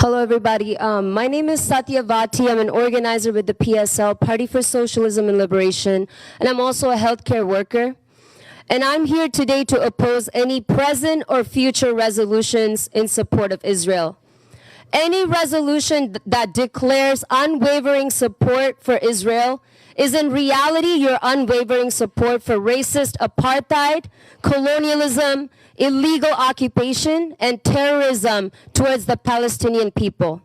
Hello, everybody. My name is Satya Vati. I'm an organizer with the PSL, Party for Socialism and Liberation, and I'm also a healthcare worker. And I'm here today to oppose any present or future resolutions in support of Israel. Any resolution that declares unwavering support for Israel is in reality your unwavering support for racist apartheid, colonialism, illegal occupation, and terrorism towards the Palestinian people.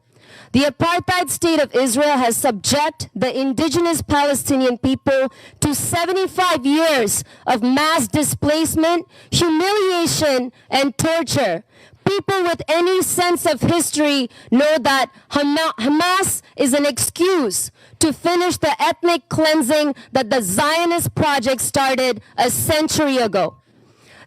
The apartheid state of Israel has subjected the indigenous Palestinian people to 75 years of mass displacement, humiliation, and torture. People with any sense of history know that Hamas is an excuse to finish the ethnic cleansing that the Zionist project started a century ago.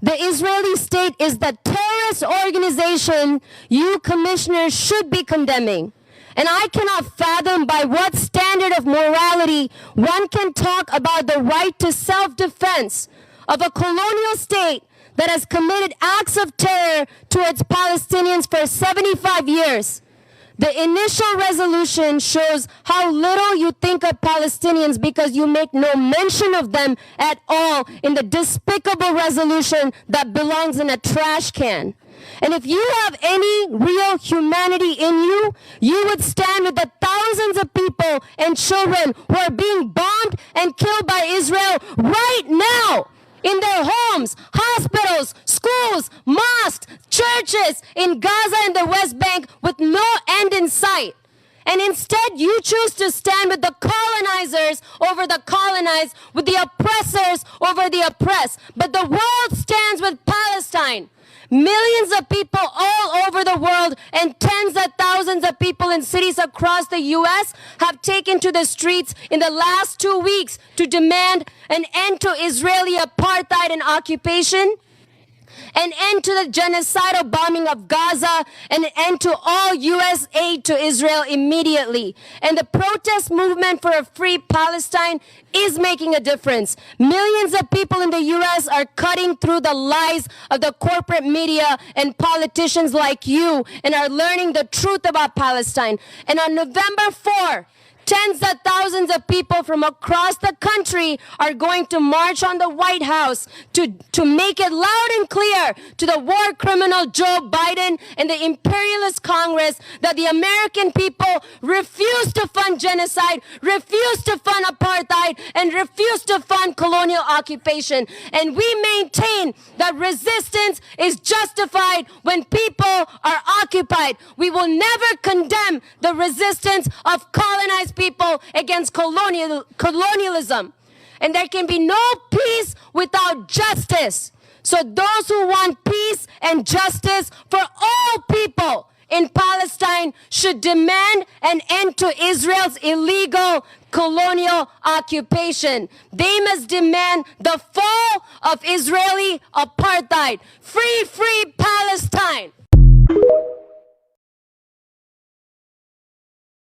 The Israeli state is the terrorist organization you commissioners should be condemning. And I cannot fathom by what standard of morality one can talk about the right to self-defense of a colonial state that has committed acts of terror towards Palestinians for 75 years. The initial resolution shows how little you think of Palestinians because you make no mention of them at all in the despicable resolution that belongs in a trash can. And if you have any real humanity in you, you would stand with the thousands of people and children who are being bombed and killed by Israel right now in their homes, hospitals, schools, mosques, churches in Gaza and the West Bank with no end in sight. And instead, you choose to stand with the colonizers over the colonized, with the oppressors over the oppressed. But the world stands with Palestine. Millions of people all over the world and tens of thousands of people in cities across the U.S. have taken to the streets in the last 2 weeks to demand an end to Israeli apartheid and occupation, an end to the genocidal bombing of Gaza, and an end to all U.S. aid to Israel immediately. And the protest movement for a free Palestine is making a difference. Millions of people in the U.S. are cutting through the lies of the corporate media and politicians like you and are learning the truth about Palestine. And on November 4, tens of thousands of people from across the country are going to march on the White House to make it loud and clear to the war criminal Joe Biden and the imperialist Congress that the American people refuse to fund genocide, refuse to fund apartheid, and refuse to fund colonial occupation. And we maintain that resistance is justified when people are occupied. We will never condemn the resistance of colonized people against colonialism. And there can be no peace without justice. So those who want peace and justice for all people in Palestine should demand an end to Israel's illegal colonial occupation. They must demand the fall of Israeli apartheid. Free, free Palestine!